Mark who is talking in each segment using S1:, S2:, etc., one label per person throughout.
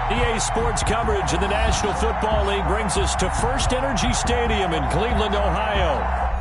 S1: EA Sports coverage in the National Football League brings us to First Energy Stadium in Cleveland, Ohio.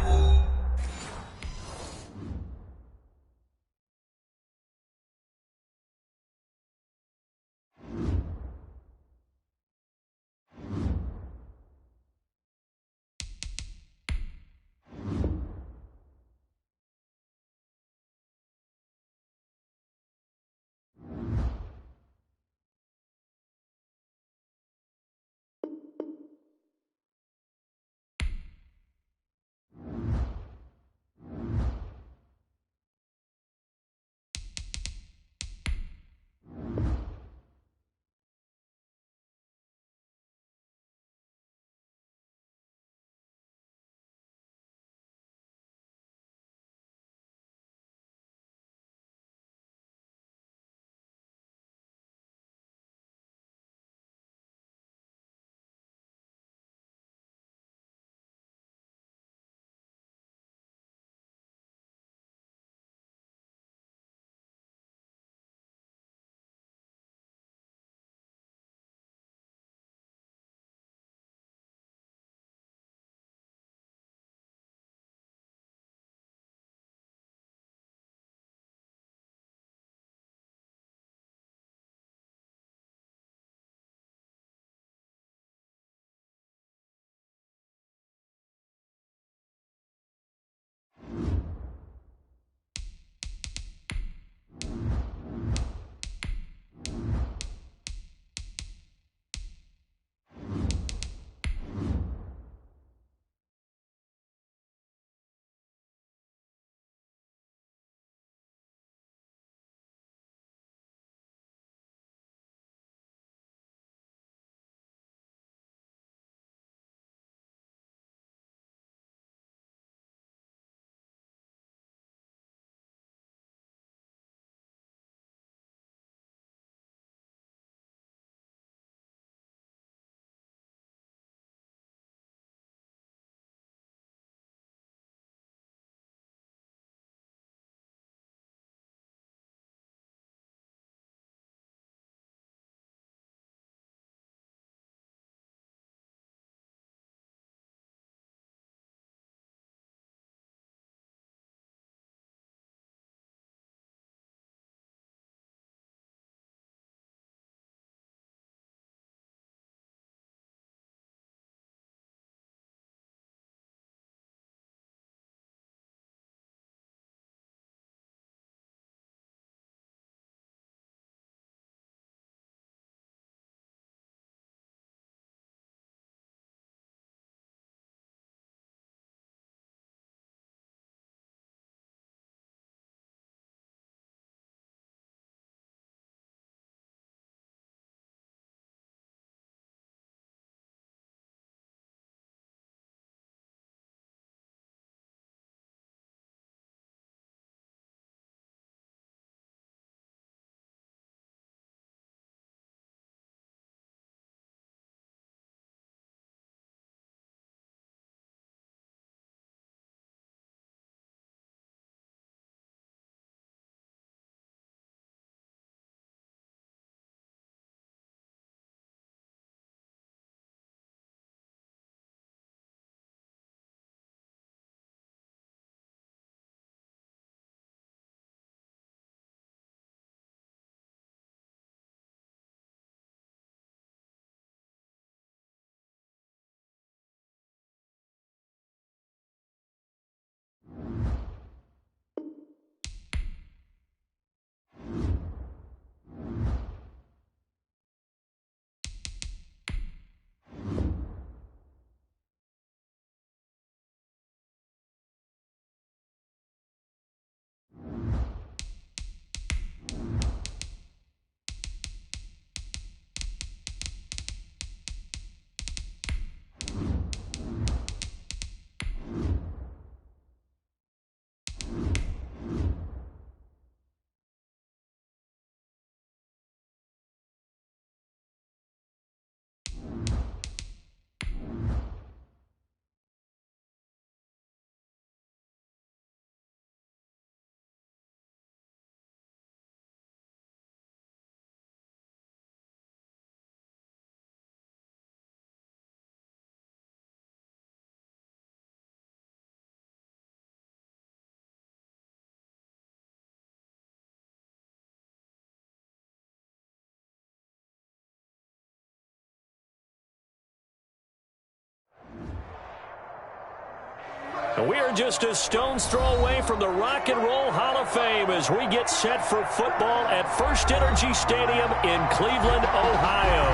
S1: And we are just a stone's throw away from the Rock and Roll Hall of Fame as we get set for football at First Energy Stadium in Cleveland, Ohio.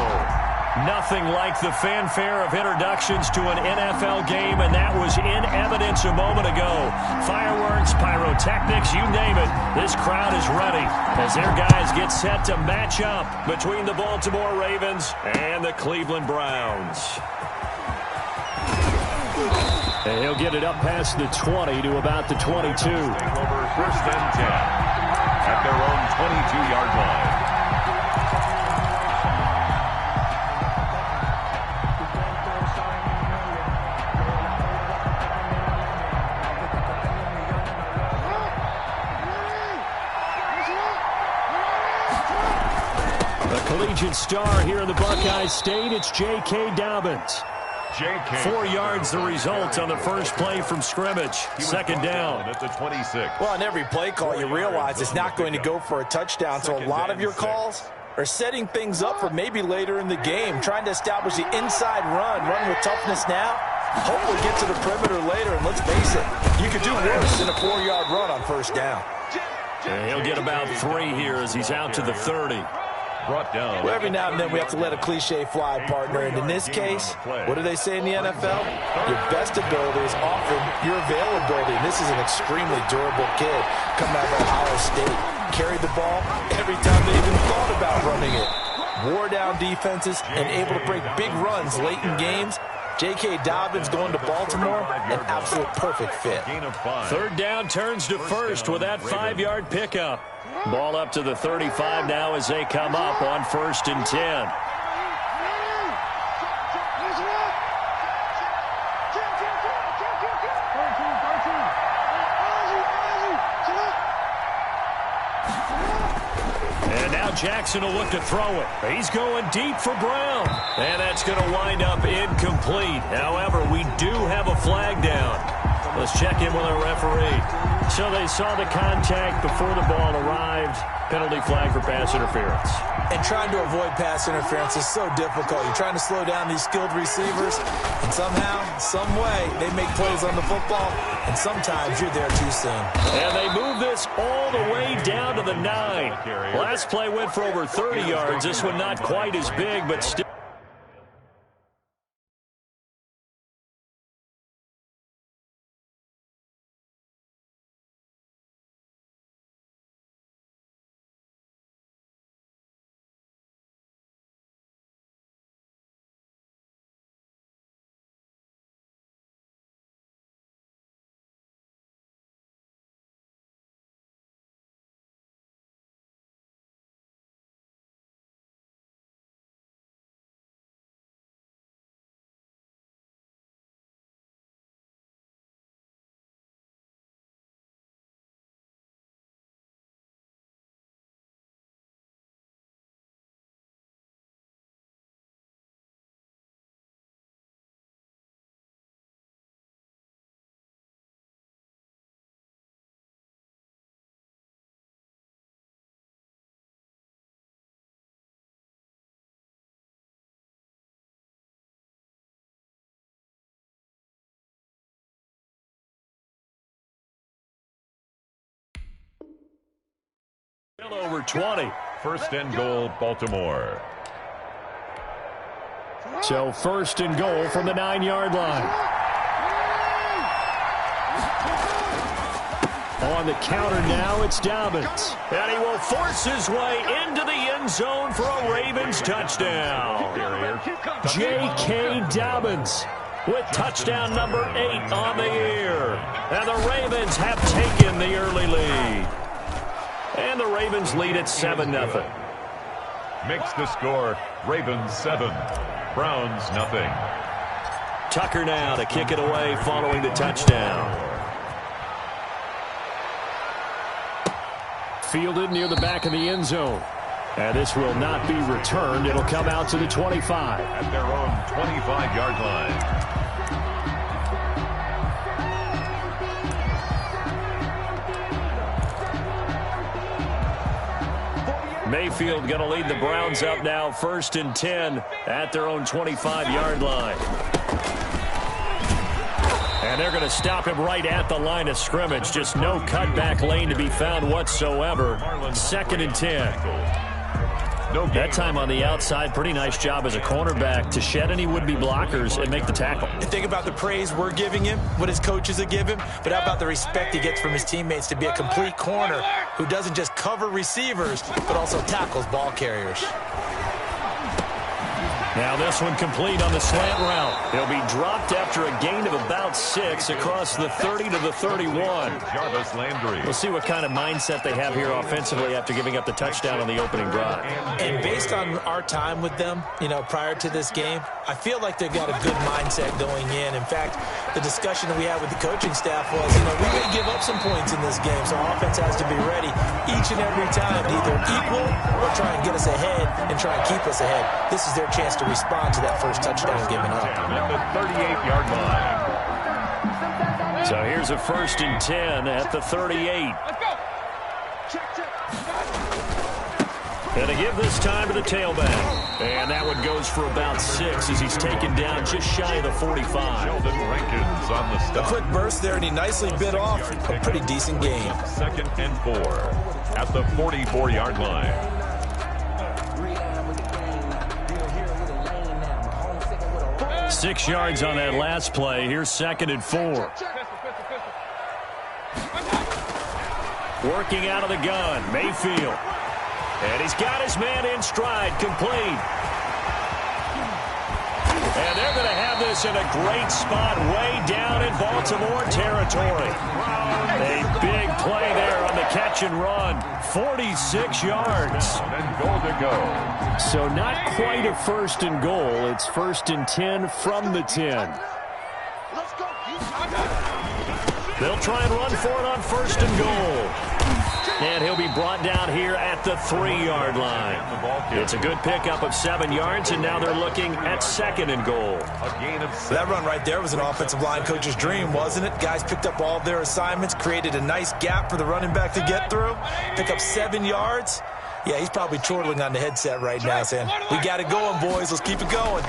S1: Nothing like the fanfare of introductions to an NFL game, and that was in evidence a moment ago. Fireworks, pyrotechnics, you name it. This crowd is ready as their guys get set to match up between the Baltimore Ravens and the Cleveland Browns. And he'll get it up past the 20 to about the 22.
S2: Over first and 10 at their own 22-yard line.
S1: Collegiate star here in the Buckeye State, it's J.K. Dobbins. 4 yards the result on the first play from scrimmage. Second down
S2: at the 26.
S3: Well, on every play call, you realize it's not going to go for a touchdown, so a lot of your calls are setting things up for maybe later in the game, trying to establish the inside run with toughness now. Hopefully get to the perimeter later, and let's face it, you could do worse than a 4-yard run on first down.
S1: And he'll get about 3 here as he's out to the 30.
S2: Brought down.
S3: Well, every now and then we have to let a cliche fly, partner. And in this case, what do they say in the NFL? Your best ability is often your availability. And this is an extremely durable kid coming out of Ohio State. Carried the ball every time they even thought about running it. Wore down defenses and able to break big runs late in games. J.K. Dobbins going to Baltimore, an absolute perfect fit.
S1: Third down turns to first with that 5-yard pickup. Ball up to the 35 now as they come up on first and 10. And now Jackson will look to throw it. He's going deep for Brown. And that's going to wind up incomplete. However, we do have a flag down. Let's check in with our referee. So they saw the contact before the ball arrived. Penalty flag for pass interference.
S3: And trying to avoid pass interference is so difficult. You're trying to slow down these skilled receivers, and somehow, some way, they make plays on the football, and sometimes you're there too soon.
S1: And they move this all the way down to the 9. Last play went for over 30 yards. This one not quite as big, but still. Over 20.
S2: First and goal, Baltimore.
S1: So first and goal from the 9-yard line. On the counter now, it's Dobbins. And he will force his way into the end zone for a Ravens touchdown. J.K. Dobbins with touchdown number 8 on the year. And the Ravens have taken the early lead. And the Ravens lead at 7-0.
S2: Makes the score Ravens 7, Browns nothing.
S1: Tucker now to kick it away following the touchdown. Fielded near the back of the end zone. And this will not be returned. It'll come out to the 25.
S2: At their own 25-yard line.
S1: Mayfield going to lead the Browns up now, first and 10 at their own 25-yard line. And they're going to stop him right at the line of scrimmage. Just no cutback lane to be found whatsoever. 2nd and 10. That time on the outside, pretty nice job as a cornerback to shed any would-be blockers and make the tackle.
S3: And think about the praise we're giving him, what his coaches are giving, but how about the respect he gets from his teammates to be a complete corner who doesn't just cover receivers, but also tackles ball carriers.
S1: Now this one complete on the slant route. He'll be dropped after a gain of about 6 across the 30 to the 31.
S2: Jarvis Landry.
S1: We'll see what kind of mindset they have here offensively after giving up the touchdown on the opening drive.
S3: And based on our time with them, prior to this game, I feel like they've got a good mindset going in. In fact, the discussion that we had with the coaching staff was, we may give up some points in this game, so our offense has to be ready each and every time to either equal or try and get us ahead and try and keep us ahead. This is their chance to respond to that first touchdown given up.
S2: At the 38-yard line.
S1: So here's a 1st and 10 at the 38. And to give this time to the tailback. And that one goes for about 6 as he's taken down just shy of the 45.
S2: Sheldon Rankins on the stop.
S3: A quick burst there, and he nicely bit off a pretty decent game.
S2: 2nd and 4 at the 44-yard line.
S1: 6 yards on that last play. Here's 2nd and 4. Working out of the gun, Mayfield. And he's got his man in stride, complete. And they're going to have this in a great spot way down in Baltimore territory. A big play there on the catch and run. 46 yards.
S2: And goal to go.
S1: So not quite a 1st and goal. It's 1st and 10 from the 10. They'll try and run for it on 1st and goal. And he'll be brought down here at the 3-yard line. It's a good pickup of 7 yards, and now they're looking at 2nd and goal.
S2: A gain of 7.
S3: That run right there was an offensive line coach's dream, wasn't it? Guys picked up all of their assignments, created a nice gap for the running back to get through, pick up 7 yards. Yeah, he's probably chortling on the headset right now saying, we got it going, boys. Let's keep it going.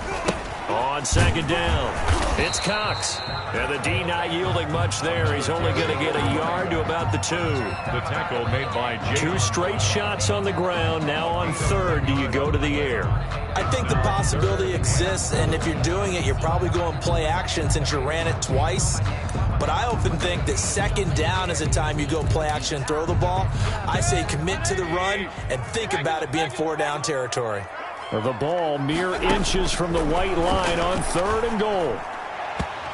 S1: On 2nd down, it's Cox. And the D not yielding much there. He's only going to get a yard to about the 2.
S2: The tackle made by Jay.
S1: 2 straight shots on the ground. Now on 3rd, do you go to the air?
S3: I think the possibility exists, and if you're doing it, you're probably going play action since you ran it twice. But I often think that 2nd down is the time you go play action and throw the ball. I say commit to the run and think about it being 4-down territory.
S1: The ball mere inches from the white line on 3rd and goal.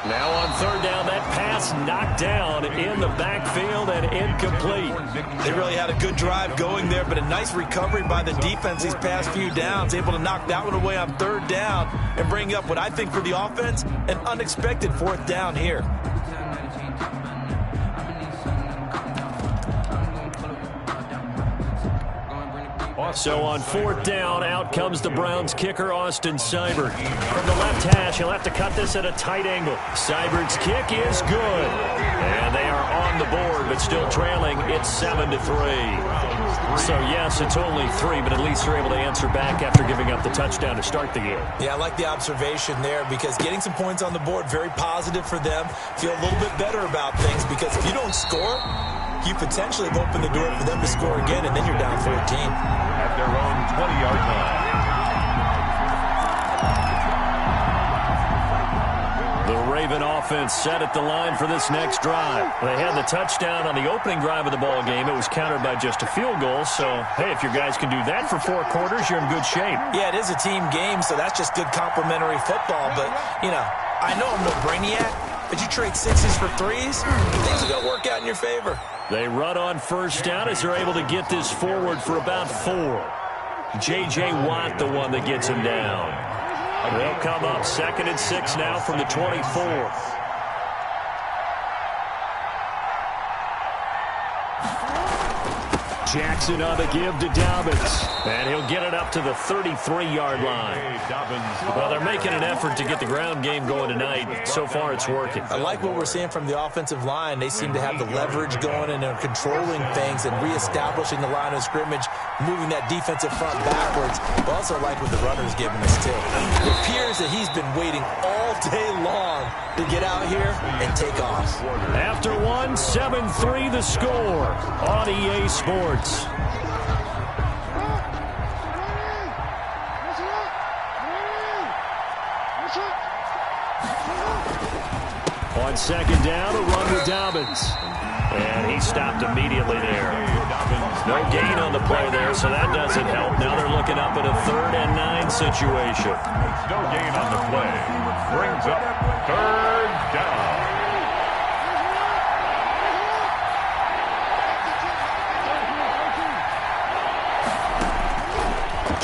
S1: Now on 3rd down, that pass knocked down in the backfield and incomplete.
S3: They really had a good drive going there, but a nice recovery by the defense these past few downs, able to knock that one away on 3rd down and bring up what I think for the offense, an unexpected 4th down here.
S1: So on 4th down, out comes the Browns kicker, Austin Seibert. From the left hash, he'll have to cut this at a tight angle. Seibert's kick is good. And they are on the board, but still trailing. It's 7-3. So, yes, it's only 3, but at least they're able to answer back after giving up the touchdown to start the game.
S3: Yeah, I like the observation there because getting some points on the board, very positive for them. Feel a little bit better about things because if you don't score, you potentially have opened the door for them to score again, and then you're down 14.
S2: At their own 20-yard line.
S1: The Raven offense set at the line for this next drive. They had the touchdown on the opening drive of the ball game. It was countered by just a field goal. So, hey, if your guys can do that for 4 quarters, you're in good shape.
S3: Yeah, it is a team game, so that's just good complimentary football. But, I know I'm no brainiac, but you trade 6s for 3s, things are going to work out in your favor.
S1: They run on 1st down as they're able to get this forward for about 4. J.J. Watt, the one that gets him down. They'll come up 2nd and 6 now from the 24. Jackson on the give to Dobbins. And he'll get it up to the 33-yard line. Well, they're making an effort to get the ground game going tonight. So far, it's working.
S3: I like what we're seeing from the offensive line. They seem to have the leverage going, and they're controlling things and reestablishing the line of scrimmage, moving that defensive front backwards. But also like what the runner's giving us, too. It appears that he's been waiting all day long to get out here and take off.
S1: After one, 7-3 the score on EA Sports. On second down, a run with Dobbins. And he stopped immediately there. No gain on the play there, so that doesn't help. Now they're looking up at a 3rd and 9 situation.
S2: No gain on the play. Brings up 3rd down.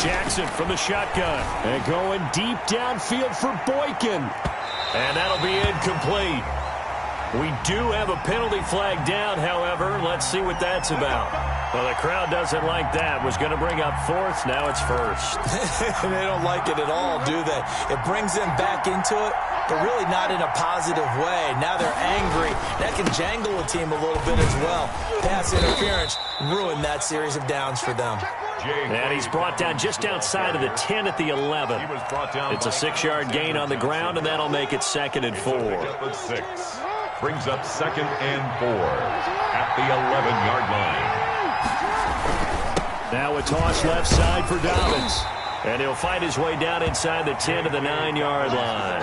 S1: Jackson from the shotgun. And going deep downfield for Boykin. And that'll be incomplete. We do have a penalty flag down, however. Let's see what that's about. Well, the crowd doesn't like that. Was going to bring up 4th. Now it's 1st.
S3: They don't like it at all, do they? It brings them back into it, but really not in a positive way. Now they're angry. That can jangle a team a little bit as well. Pass interference ruined that series of downs for them.
S1: And he's brought down just outside of the 10 at the 11. It's a 6-yard gain on the ground, and that'll make it 2nd and 4.
S2: Brings up 2nd and 4 at the 11-yard line.
S1: Now a toss left side for Dobbins. And he'll fight his way down inside the 10 to the 9-yard line.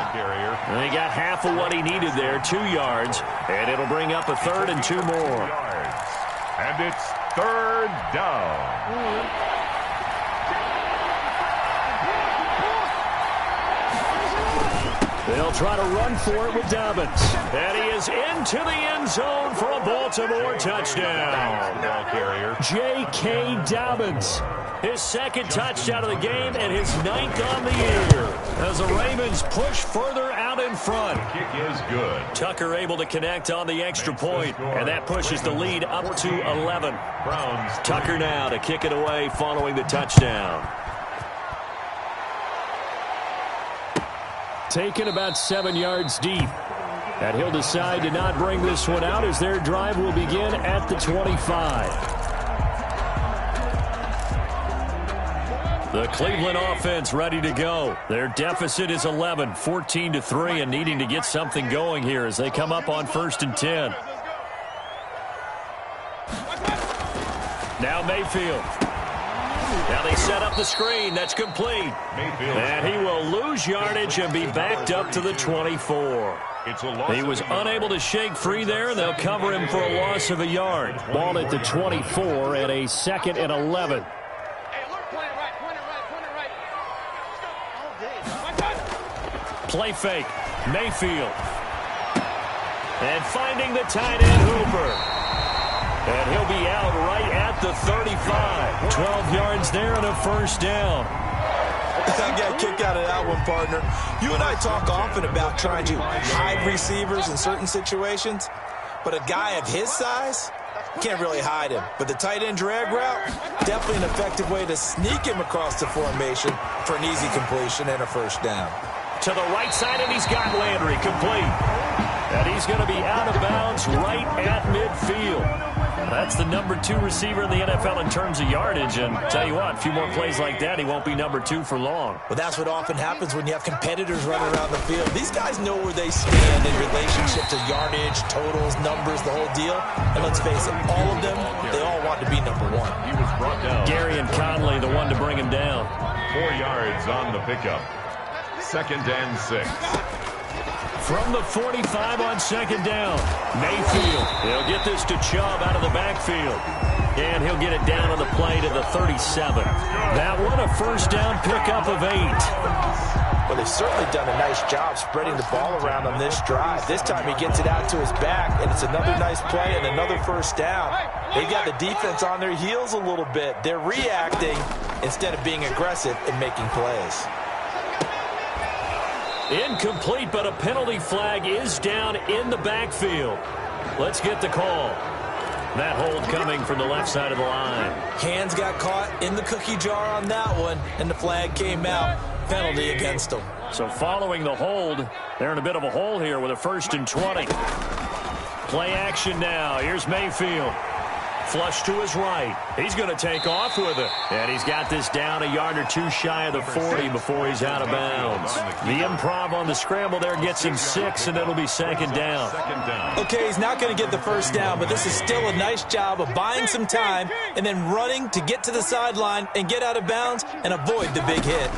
S1: And he got half of what he needed there, 2 yards. And it'll bring up a 3rd and 2 more.
S2: And it's 3rd down.
S1: They'll try to run for it with Dobbins. And he is into the end zone for a Baltimore touchdown. J.K. Dobbins. His 2nd touchdown of the game and his 9th on the year. As the Ravens push further out in front.
S2: The kick is good.
S1: Tucker able to connect on the extra point. And that pushes the lead up to 11.
S2: Browns.
S1: Tucker now to kick it away following the touchdown. Taken about 7 yards deep. And he'll decide to not bring this one out as their drive will begin at the 25. The Cleveland offense ready to go. Their deficit is 11, 14-3, and needing to get something going here as they come up on 1st and 10. Now Mayfield. Now they set up the screen. That's complete. And he will lose yardage and be backed up to the 24. He was unable to shake free there, and they'll cover him for a loss of a yard. Ball at the 24 and a 2nd and 11. Play fake. Mayfield. And finding the tight end Hooper. And he'll be out right at the 35. 12 yards there and a 1st down.
S3: I got a kick out of that one, partner. You and I talk often about trying to hide receivers in certain situations, but a guy of his size can't really hide him. But the tight end drag route, definitely an effective way to sneak him across the formation for an easy completion and a 1st down.
S1: To the right side, and he's got Landry complete. And he's going to be out of bounds right at midfield. That's the number 2 receiver in the NFL in terms of yardage. And tell you what, a few more plays like that, he won't be number 2 for long.
S3: Well, that's what often happens when you have competitors running around the field. These guys know where they stand in relationship to yardage, totals, numbers, the whole deal. And let's face it, all of them, they all want to be number 1.
S2: He was brought down.
S1: Gary and Conley, the one to bring him down.
S2: 4 yards on the pickup. 2nd and 6.
S1: From the 45 on 2nd down. Mayfield. He'll get this to Chubb out of the backfield. And he'll get it down on the play to the 37. That one a 1st down pickup of 8.
S3: Well, they've certainly done a nice job spreading the ball around on this drive. This time he gets it out to his back, and it's another nice play and another 1st down. They got the defense on their heels a little bit. They're reacting instead of being aggressive and making plays.
S1: Incomplete, but a penalty flag is down in the backfield. Let's get the call. That hold coming from the left side of the line.
S3: Hands got caught in the cookie jar on that one, and the flag came out. Penalty against them.
S1: So following the hold, they're in a bit of a hole here with a 1st and 20. Play action now. Here's Mayfield. Flush to his right. He's going to take off with it. And he's got this down a yard or two shy of the 40 before he's out of bounds. The improv on the scramble there gets him 6, and it'll be 2nd down.
S3: Okay, he's not going to get the 1st down, but this is still a nice job of buying some time and then running to get to the sideline and get out of bounds and avoid the big hit.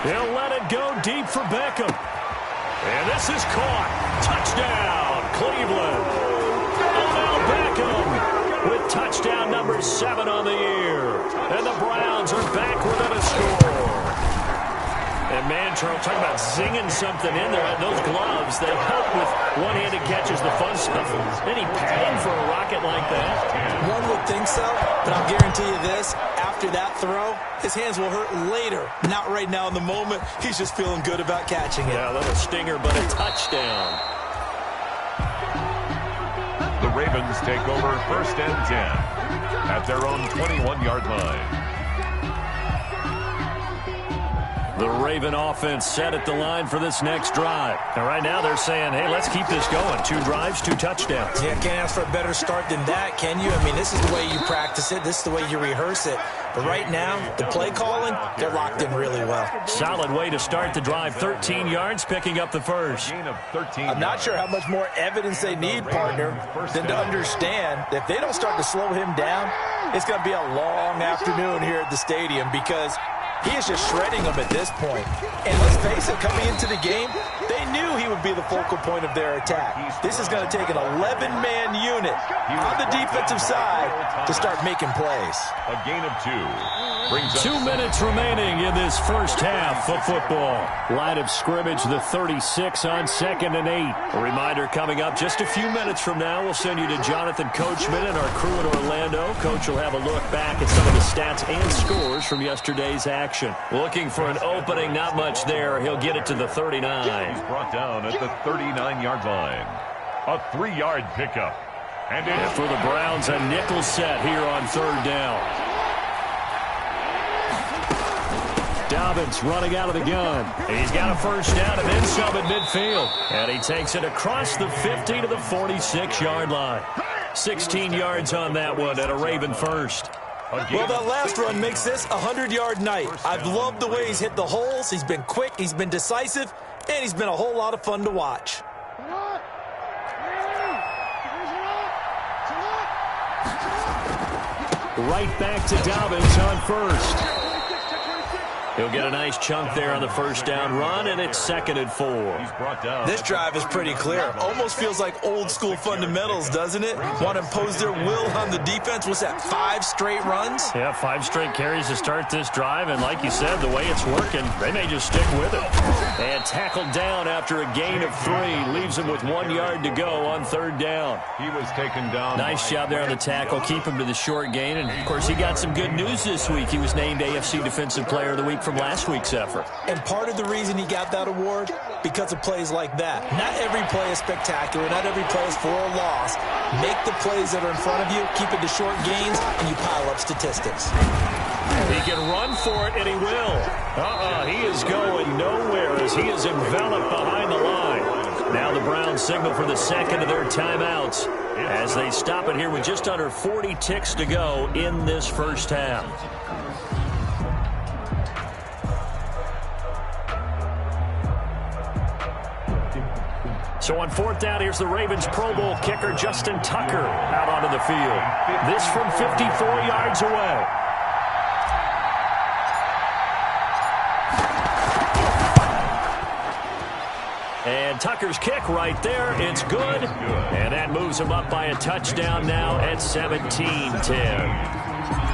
S1: He'll let it go deep for Beckham. And this is caught. Touchdown, Cleveland. Odell Beckham with touchdown number 7 on the year. And the Browns are back within a score. And man, Charles, talking about zinging something in there. Those gloves, they help with one-handed catches, the fun stuff. Any padding for a rocket like that?
S3: One would think so, but I'll guarantee you this. After that throw, his hands will hurt later. Not right now in the moment. He's just feeling good about catching it.
S1: Yeah, a little stinger, but a touchdown.
S2: The Ravens take over 1st and 10 at their own 21-yard line.
S1: The Raven offense set at the line for this next drive. And right now they're saying, hey, let's keep this going. 2 drives, 2 touchdowns.
S3: Yeah, can't ask for a better start than that, can you? I mean, this is the way you practice it. This is the way you rehearse it. But right now, the play calling, they're locked in really well.
S1: Solid way to start the drive. 13 yards, picking up the 1st.
S2: Gain of 13
S3: I'm not sure how much more evidence they need, partner, than to understand that if they don't start to slow him down, it's going to be a long afternoon here at the stadium because he is just shredding them at this point. And let's face it, coming into the game, they knew he would be the focal point of their attack. This is going to take an 11-man unit on the defensive side to start making plays.
S2: A gain of 2. Brings
S1: 2 minutes remaining in this first half of football. Line of scrimmage, the 36 on 2nd and 8. A reminder coming up just a few minutes from now. We'll send you to Jonathan Coachman and our crew in Orlando. Coach will have a look back at some of the stats and scores from yesterday's action. Looking for an opening, not much there. He'll get it to the 39.
S2: He's brought down at the 39-yard line. A 3-yard pickup. And
S1: for the Browns, a nickel set here on 3rd down. Dobbins running out of the gun. He's got a 1st down and then some at midfield. And he takes it across the 50 to the 46-yard line. 16 yards on that one at a Raven 1st.
S3: Well, that last run makes this a 100-yard night. I've loved the way he's hit the holes. He's been quick, he's been decisive, and he's been a whole lot of fun to watch.
S1: Right back to Dobbins on 1st. He'll get a nice chunk there on the 1st down run, and it's 2nd and 4.
S2: He's brought down.
S3: This drive is pretty clear. Almost feels like old school fundamentals, doesn't it? Want to impose their will on the defense. What's that, 5 straight runs?
S1: Yeah, 5 straight carries to start this drive, and like you said, the way it's working, they may just stick with it. And tackled down after a gain of 3. Leaves him with 1 yard to go on 3rd down.
S2: He was taken down.
S1: Nice job there on the tackle. Keep him to the short gain, and of course he got some good news this week. He was named AFC Defensive Player of the Week from last week's effort.
S3: And part of the reason he got that award, because of plays like that. Not every play is spectacular. Not every play is for a loss. Make the plays that are in front of you, keep it to short gains, and you pile up statistics.
S1: He can run for it, and he will. He is going nowhere as he is enveloped behind the line. Now the Browns signal for the 2nd of their timeouts as they stop it here with just under 40 ticks to go in this first half. So on 4th down, here's the Ravens Pro Bowl kicker Justin Tucker out onto the field. This from 54 yards away. And Tucker's kick right there. It's good. And that moves him up by a touchdown now at 17-10.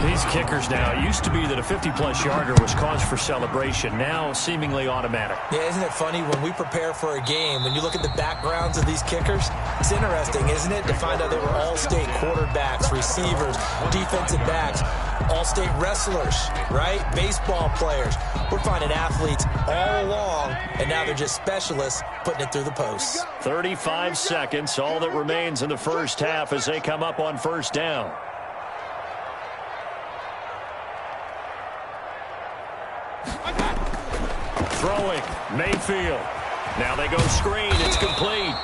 S1: These kickers now, it used to be that a 50-plus yarder was cause for celebration. Now, seemingly automatic.
S3: Yeah, isn't it funny when we prepare for a game, when you look at the backgrounds of these kickers, it's interesting, isn't it, to find out they were all-state quarterbacks, receivers, defensive backs. all-state wrestlers, right? Baseball players. We're finding athletes all along, and now they're just specialists putting it through the posts.
S1: 35 seconds, all that remains in the first half as they come up on first down. Throwing, Mayfield. Now they go screen, it's complete.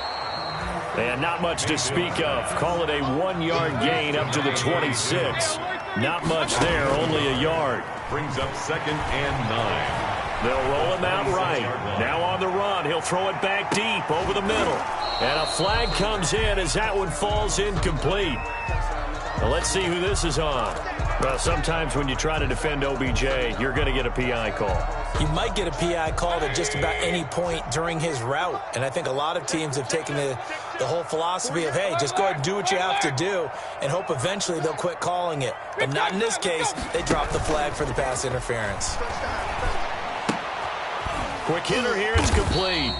S1: And not much to speak of. Call it a 1-yard gain up to the 26. Not much there, only a yard.
S2: Brings up 2nd and 9.
S1: They'll roll him out right. Now on the run, he'll throw it back deep over the middle. And a flag comes in as that one falls incomplete. Now let's see who this is on. Well, sometimes when you try to defend OBJ, you're going to get a PI call.
S3: You might get a PI called at just about any point during his route. And I think a lot of teams have taken the whole philosophy of, hey, just go ahead and do what you have to do and hope eventually they'll quit calling it. But not in this case. They dropped the flag for the pass interference.
S1: Quick hitter here, it's complete.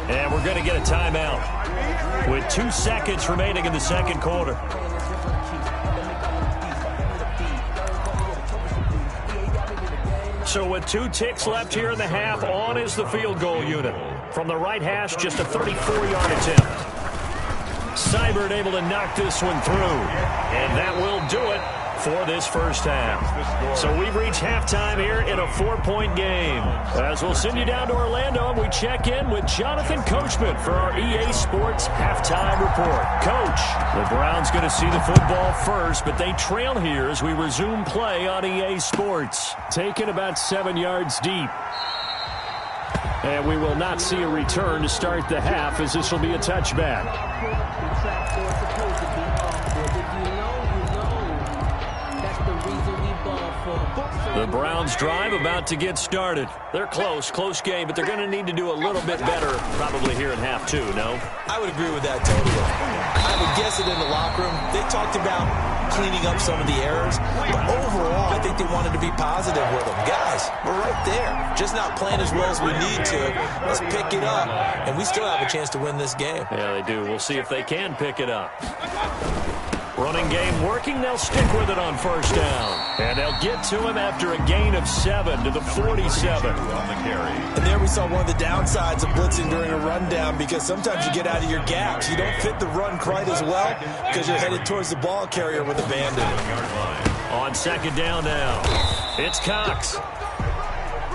S1: And we're going to get a timeout with 2 seconds remaining in the second quarter. So with 2 ticks left here in the half, on is the field goal unit. From the right hash, just a 34-yard attempt. Seibert able to knock this one through. And that will do it for this first half. So we've reached halftime here in a 4-point game. As we'll send you down to Orlando, and we check in with Jonathan Coachman for our EA Sports Halftime Report. Coach, the Browns going to see the football first, but they trail here as we resume play on EA Sports. Taken about 7 yards deep. And we will not see a return to start the half, as this will be a touchback. The Browns drive about to get started. They're close game, but they're going to need to do a little bit better probably here in half 2, no?
S3: I would agree with that totally. I would guess it in the locker room. They talked about cleaning up some of the errors, but overall, I think they wanted to be positive with them. Guys, we're right there. Just not playing as well as we need to. Let's pick it up, and we still have a chance to win this game.
S1: Yeah, they do. We'll see if they can pick it up. Running game working. They'll stick with it on first down. And they'll get to him after a gain of 7 to the 47.
S2: On the carry.
S3: And there we saw one of the downsides of blitzing during a rundown, because sometimes you get out of your gaps. You don't fit the run quite as well because you're headed towards the ball carrier with a bandit.
S1: On second down now, it's Cox.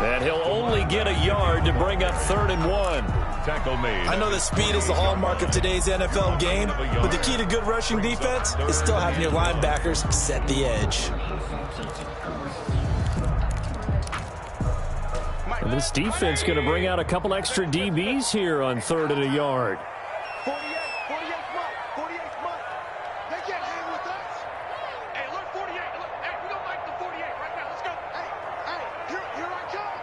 S1: And he'll only get a yard to bring up 3rd and 1.
S2: Tackle made.
S3: I know that speed is the hallmark of today's NFL game, but the key to good rushing defense is still having your linebackers set the edge.
S1: And this defense going to bring out a couple extra DBs here on 3rd and a yard.
S4: 48 month. They can't hang with us. Hey, look, 48. Look, hey, we don't like the 48 right now. Let's go. Hey, here I come.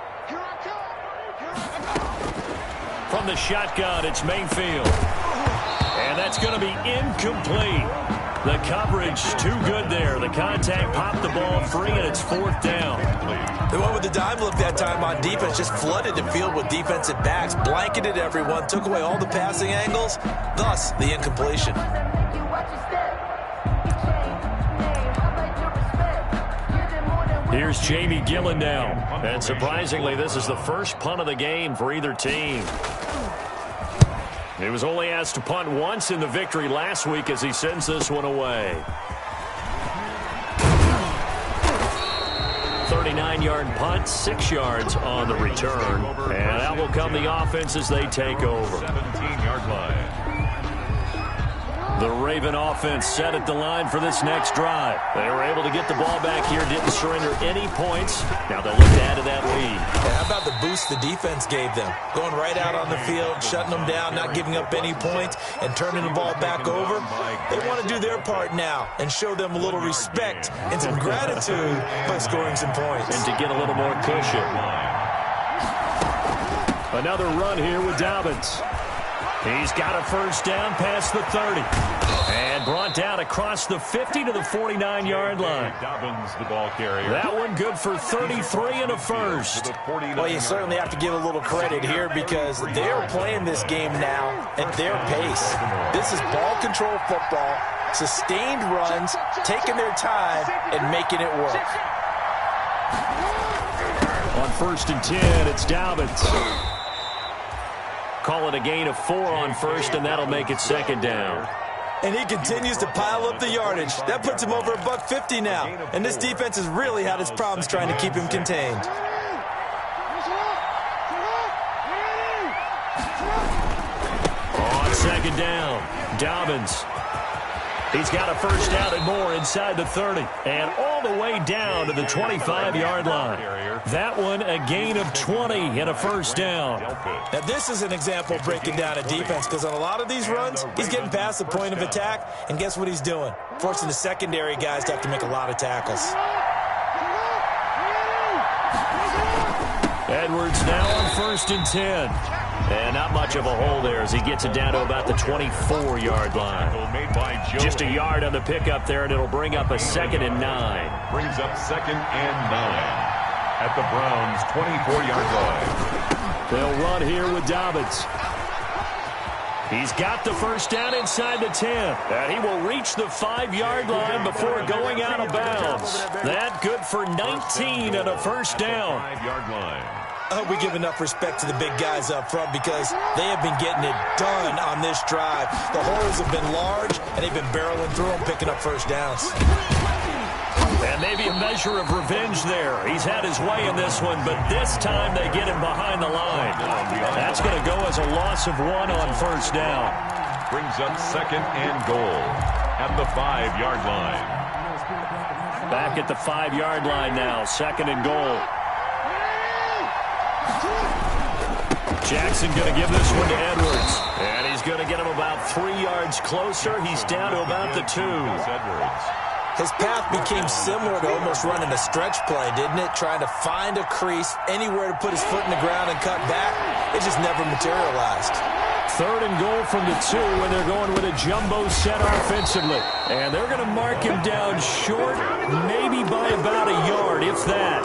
S1: From the shotgun, it's Mayfield. And that's going to be incomplete. The coverage too good there. The contact popped the ball free, and it's 4th down.
S3: They went with the dime look that time on defense, just flooded the field with defensive backs, blanketed everyone, took away all the passing angles, thus the incompletion.
S1: Here's Jamie Gillen now. And surprisingly, this is the first punt of the game for either team. He was only asked to punt once in the victory last week as he sends this one away. 39-yard punt, 6 yards on the return. And out will come the offense as they take over.
S2: 17-yard line.
S1: The Raven offense set at the line for this next drive. They were able to get the ball back here, didn't surrender any points. Now they'll look to add to that lead.
S3: And how about the boost the defense gave them? Going right out on the field, shutting them down, not giving up any points, and turning the ball back over. They want to do their part now and show them a little respect and some gratitude by scoring some points.
S1: And to get a little more cushion. Another run here with Dobbins. He's got a first down past the 30. And brought down across the 50 to the 49-yard line.
S2: Dobbins, the ball carrier.
S1: That one good for 33 and a first.
S3: Well, you certainly have to give a little credit here because they're playing this game now at their pace. This is ball control football, Sustained runs, taking their time, and making it work.
S1: On 1st and 10, it's Dobbins. Call it a gain of 4 on 1st, and that'll make it 2nd down.
S3: And he continues to pile up the yardage. That puts him over $150 now. And this defense has really had its problems trying to keep him contained.
S1: On 2nd down, Dobbins. He's got a 1st down and more inside the 30. And all the way down to the 25-yard line. That one a gain of 20 and a 1st down.
S3: Now this is an example of breaking down a defense, because on a lot of these runs, he's getting past the point of attack, and guess what he's doing? Forcing the secondary guys to have to make a lot of tackles.
S1: Edwards now on 1st and 10. And not much of a hole there as he gets it down to about the 24-yard line. Just a yard on the pickup there, and it'll bring up a 2nd and 9.
S2: Brings up 2nd and 9 at the Browns' 24-yard line.
S1: They'll run here with Dobbins. He's got the 1st down inside the 10. And he will reach the 5-yard line before going out of bounds. That good for 19 and a 1st down.
S2: 5-yard line.
S3: I hope we give enough respect to the big guys up front, because they have been getting it done on this drive. The holes have been large, and they've been barreling through them, picking up 1st downs.
S1: And maybe a measure of revenge there. He's had his way in this one, but this time they get him behind the line. That's going to go as a loss of 1 on 1st down.
S2: Brings up 2nd and goal at the 5-yard line.
S1: Back at the 5-yard line now, 2nd and goal. Jackson going to give this one to Edwards. And he's going to get him about 3 yards closer. He's down to about the 2.
S2: Edwards.
S3: His path became similar to almost running a stretch play, didn't it? Trying to find a crease, anywhere to put his foot in the ground and cut back. It just never materialized.
S1: 3rd and goal from the 2, and they're going with a jumbo set offensively. And they're going to mark him down short, maybe by about a yard, if that.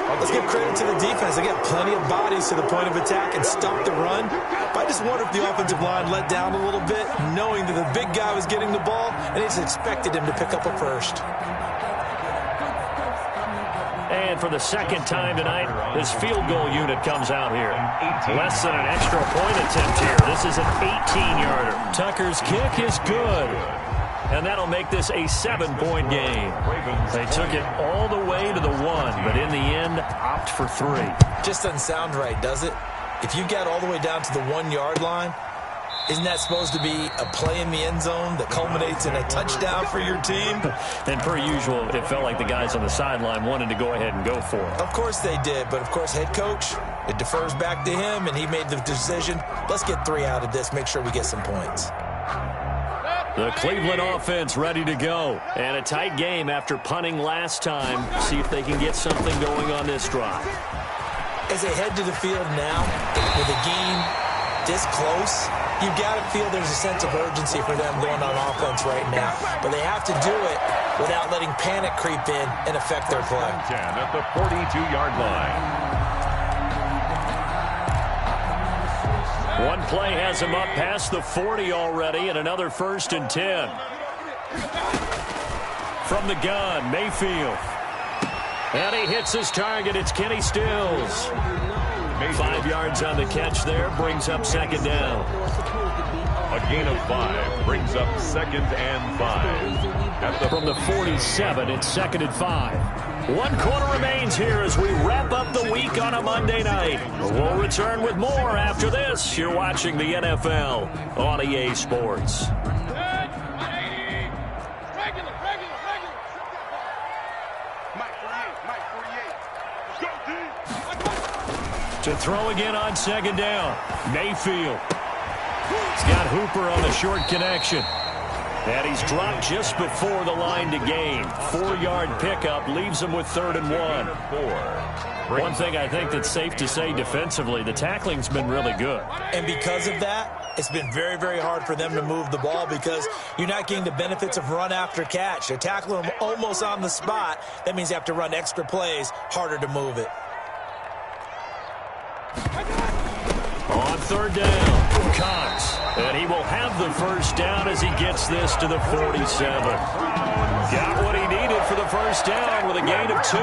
S3: Let's give credit to the defense. They get plenty of bodies to the point of attack and stop the run. But I just wonder if the offensive line let down a little bit, knowing that the big guy was getting the ball, and they just expected him to pick up a 1st.
S1: And for the 2nd time tonight, his field goal unit comes out here. Less than an extra point attempt here. This is an 18-yarder. Tucker's kick is good. And that'll make this a 7-point game. They took it all the way to the 1, but in the end, opt for 3.
S3: Just doesn't sound right, does it? If you got all the way down to the 1-yard line, isn't that supposed to be a play in the end zone that culminates in a touchdown for your team?
S1: And per usual, it felt like the guys on the sideline wanted to go ahead and go for it.
S3: Of course they did, but of course head coach, it defers back to him, and he made the decision. Let's get 3 out of this, make sure we get some points.
S1: The Cleveland offense ready to go. And a tight game after punting last time. See if they can get something going on this drive.
S3: As they head to the field now, with a game this close, you've got to feel there's a sense of urgency for them going on offense right now. But they have to do it without letting panic creep in and affect their play.
S2: 10 at the 42-yard line.
S1: One play has him up past the 40 already, and another 1st and 10. From the gun, Mayfield. And he hits his target. It's Kenny Stills. 5 yards on the catch there, brings up 2nd down.
S2: A gain of 5 brings up 2nd and 5.
S1: From the 47, it's 2nd and 5. 1 quarter remains here as we wrap up the week on a Monday night. We'll return with more after this. You're watching the NFL on EA Sports. To throw again on 2nd down, Mayfield. He's got Hooper on the short connection. And he's dropped just before the line to gain. 4-yard pickup leaves him with 3rd and 1. One thing I think that's safe to say defensively, the tackling's been really good.
S3: And because of that, it's been very, very hard for them to move the ball because you're not getting the benefits of run after catch. They're tackling them almost on the spot. That means you have to run extra plays, harder to move it.
S1: On 3rd down, caught. And he will have the first down as he gets this to the 47. Got what he needed for the first down with a gain of 2.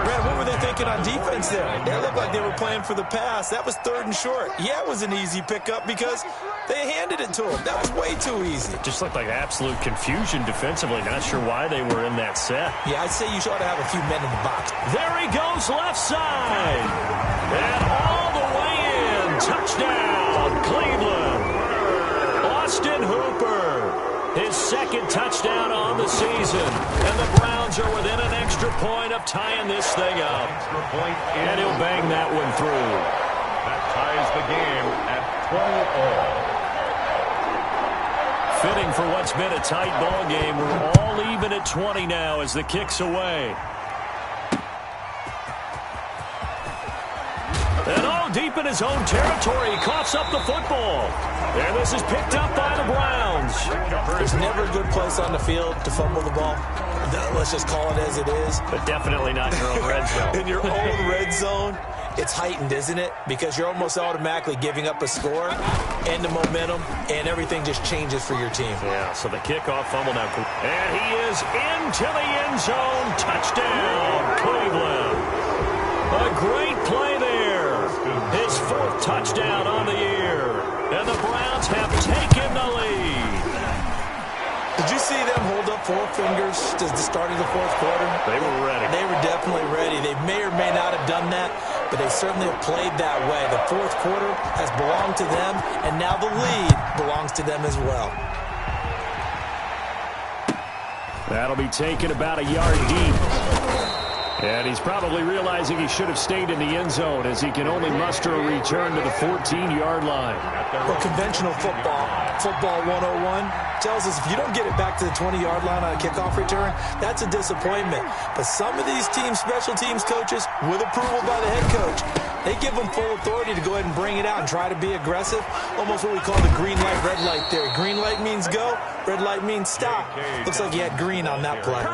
S3: Brad, what were they thinking on defense there? They looked like they were playing for the pass. That was 3rd and short. Yeah, it was an easy pickup because they handed it to him. That was way too easy.
S1: Just looked like absolute confusion defensively. Not sure why they were in that set.
S3: Yeah, I'd say you ought to have a few men in the box.
S1: There he goes, left side. And all the way in. Touchdown, Cleveland. Austin Hooper. His 2nd touchdown on the season. And the Browns are within an extra point of tying this thing up. And he'll bang that one through.
S2: That ties the game at 20 all.
S1: Fitting for what's been a tight ball game. We're all even at 20 now as the kick's away. And all deep in his own territory, he coughs up the football. And this is picked up by the Browns.
S3: There's never a good place on the field to fumble the ball. Let's just call it as it is.
S1: But definitely not in your own red zone.
S3: In your own red zone, it's heightened, isn't it? Because you're almost automatically giving up a score and the momentum, and everything just changes for your team.
S1: Yeah, so the kickoff fumble now. And he is into the end zone. Touchdown, Cleveland. A great play there. His 4th touchdown on the year. And the Browns have taken the lead.
S3: Did you see them hold up 4 fingers to the start of the 4th quarter?
S1: They were ready.
S3: They were definitely ready. They may or may not have done that, but they certainly have played that way. The 4th quarter has belonged to them, and now the lead belongs to them as well.
S1: That'll be taken about a yard deep. And he's probably realizing he should have stayed in the end zone as he can only muster a return to the 14-yard line.
S3: Well, conventional football 101, tells us if you don't get it back to the 20-yard line on a kickoff return, that's a disappointment. But some of these teams, special teams coaches, with approval by the head coach, they give them full authority to go ahead and bring it out and try to be aggressive. Almost what we call the green light, red light theory. Green light means go, red light means stop. Looks like he had green on that play.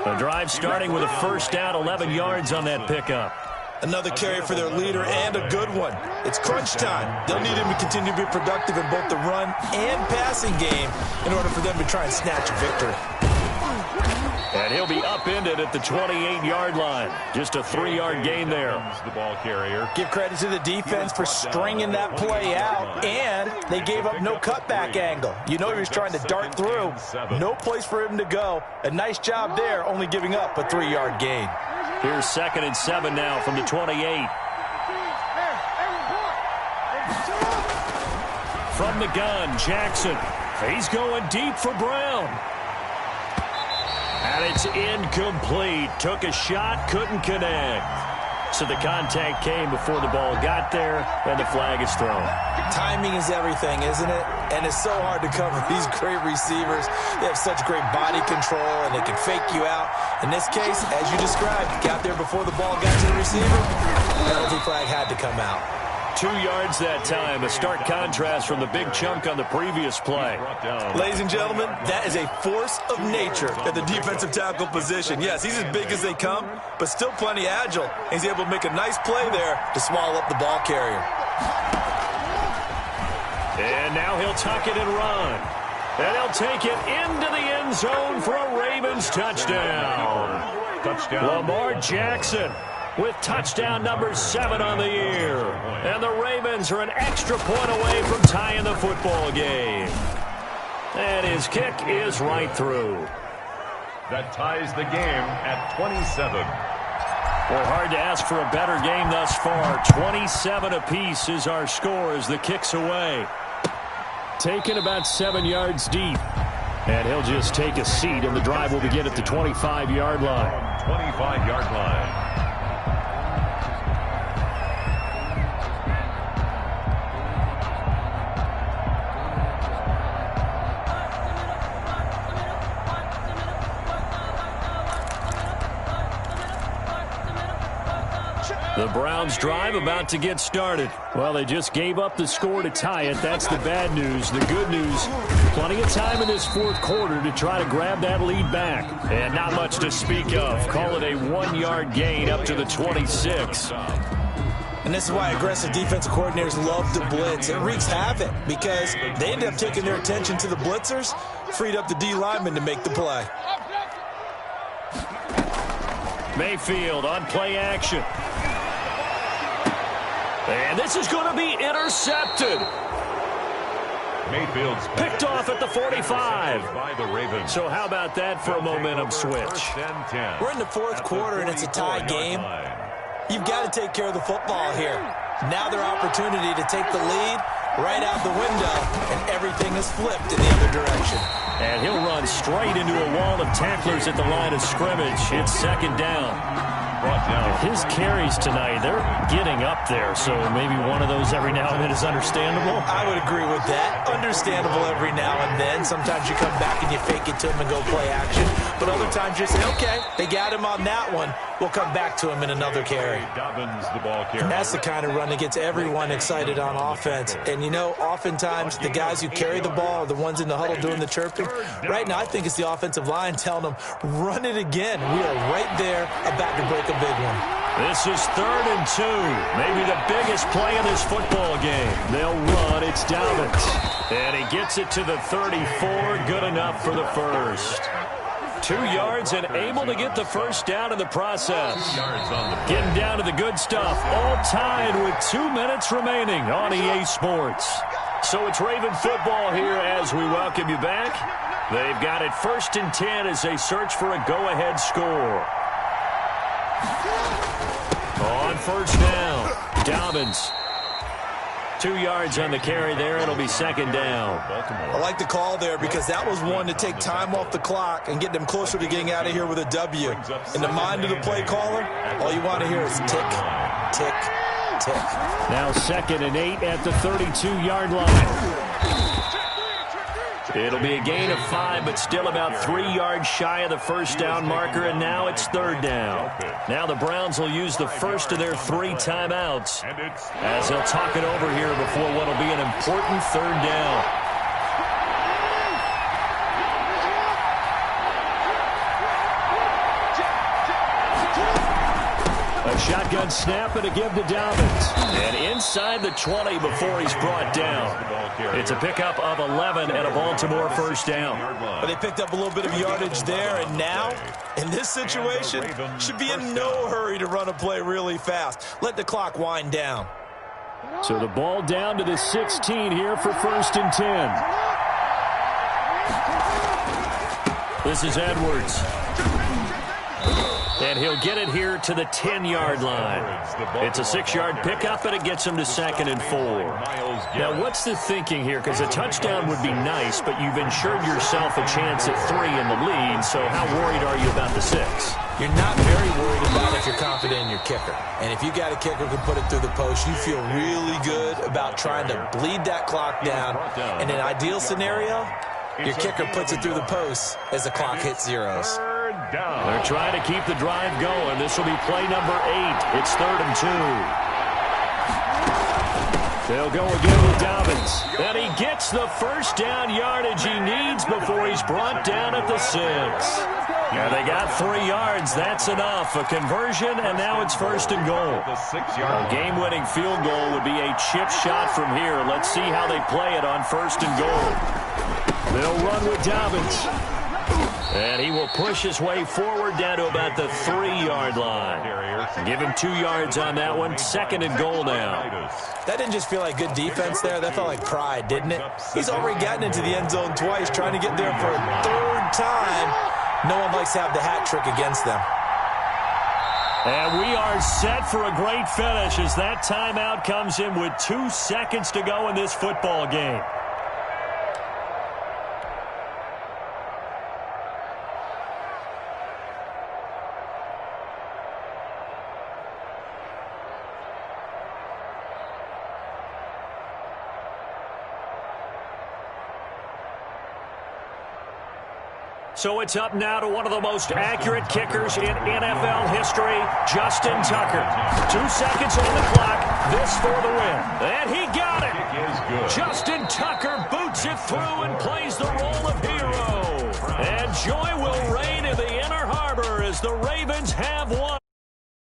S1: The drive starting with a first down, 11 yards on that pickup.
S3: Another carry for their leader, and a good one. It's crunch time. They'll need him to continue to be productive in both the run and passing game in order for them to try and snatch a victory.
S1: And he'll be upended at the 28-yard line. Just a 3-yard gain there.
S2: The ball carrier.
S3: Give credit to the defense for stringing that play out, and they gave up no cutback angle. You know he was trying to dart through. No place for him to go. A nice job there, only giving up a 3-yard gain.
S1: Here's 2nd and 7 now from the 28. From the gun, Jackson. He's going deep for Brown. And it's incomplete. Took a shot, couldn't connect. So the contact came before the ball got there, and the flag is thrown.
S3: Timing is everything, isn't it? And it's so hard to cover these great receivers. They have such great body control, and they can fake you out. In this case, as you described, got there before the ball got to the receiver. Penalty flag had to come out.
S1: 2 yards that time, a stark contrast from the big chunk on the previous play.
S3: Ladies and gentlemen, that is a force of nature at the defensive tackle position. Yes, he's as big as they come, but still plenty agile. He's able to make a nice play there to swallow up the ball carrier.
S1: And now he'll tuck it and run. And he'll take it into the end zone for a Ravens touchdown. Lamar Jackson with touchdown number 7 on the year. And the Ravens are an extra point away from tying the football game. And his kick is right through.
S2: That ties the game at 27.
S1: Well, hard to ask for a better game thus far. 27 apiece is our score as the kick's away. Taken about 7 yards deep. And he'll just take a seat, and the drive will begin at the 25-yard line.
S2: 25-yard line.
S1: The Browns drive about to get started. Well, they just gave up the score to tie it. That's the bad news. The good news, plenty of time in this 4th quarter to try to grab that lead back. And not much to speak of. Call it a 1-yard gain up to the 26.
S3: And this is why aggressive defensive coordinators love to blitz. It wreaks havoc because they end up taking their attention to the blitzers, freed up the D lineman to make the play.
S1: Mayfield on play action. And this is going to be intercepted.
S2: Mayfield's
S1: Picked off at the 45.
S2: by the Ravens.
S1: So how about that for a momentum switch?
S2: First and 10.
S3: We're in the fourth quarter, and it's a tie game. You've got to take care of the football here. Now their opportunity to take the lead right out the window, and everything is flipped in the other direction.
S1: And he'll run straight into a wall of tacklers at the line of scrimmage. It's second down.
S2: Brought down.
S1: His carries tonight, they're getting up there, so maybe one of those every now and then is understandable.
S3: I would agree with that. Understandable every now and then. Sometimes you come back and you fake it to him and go play action. But other times you say, okay, they got him on that one. We'll come back to him in another carry.
S2: Dobbins, the ball carrier.
S3: And that's the kind of run that gets everyone excited on offense. And, you know, oftentimes the guys who carry the ball are the ones in the huddle doing the chirping. Right now, I think it's the offensive line telling them, run it again. We are right there about to break a big one.
S1: This is 3rd and 2. Maybe the biggest play in this football game. They'll run. It's Dobbins. And he gets it to the 34. Good enough for the first. 2 yards and able to get the first down in the process. Getting down to the good stuff. All tied with 2 minutes remaining on EA Sports. So it's Raven football here as we welcome you back. They've got it 1st and 10 as they search for a go-ahead score. On first down, Dobbins. 2 yards on the carry there. It'll be second down.
S3: I like the call there because that was one to take time off the clock and get them closer to getting out of here with a W. In the mind of the play caller, all you want to hear is tick, tick, tick.
S1: Now 2nd and 8 at the 32-yard line. It'll be a gain of 5, but still about 3 yards shy of the first down marker, and now it's 3rd down. Now the Browns will use the first of their 3 timeouts as they'll talk it over here before what will be an important 3rd down. A shotgun snap and a give to Dobbins. And inside the 20 before he's brought down. It's a pickup of 11 and a Baltimore first down.
S3: But they picked up a little bit of yardage there, and now, in this situation, should be in no hurry to run a play really fast. Let the clock wind down.
S1: So the ball down to the 16 here for 1st and 10. This is Edwards. And he'll get it here to the 10-yard line. It's a 6-yard pickup, and it gets him to 2nd and 4. Now, what's the thinking here? Because a touchdown would be nice, but you've ensured yourself a chance at 3 in the lead, so how worried are you about the 6?
S3: You're not very worried about it if you're confident in your kicker. And if you got a kicker who can put it through the post, you feel really good about trying to bleed that clock down. In an ideal scenario, your kicker puts it through the post as the clock hits zeros.
S1: They're trying to keep the drive going. This will be play number 8. It's 3rd and 2. They'll go again with Dobbins. And he gets the first down yardage he needs before he's brought down at the 6. Yeah, they got 3 yards. That's enough. A conversion, and now it's 1st and goal. A game-winning field goal would be a chip shot from here. Let's see how they play it on 1st and goal. They'll run with Dobbins. And he will push his way forward down to about the 3-yard line. Give him 2 yards on that one. 2nd and goal now.
S3: That didn't just feel like good defense there. That felt like pride, didn't it? He's already gotten into the end zone twice, trying to get there for a 3rd time. No one likes to have the hat trick against them.
S1: And we are set for a great finish as that timeout comes in with 2 seconds to go in this football game. So it's up now to one of the most accurate kickers in NFL history, Justin Tucker. 2 seconds on the clock. This for the win. And he got it. Justin Tucker boots it through and plays the role of hero. And joy will reign in the Inner Harbor as the Ravens have won.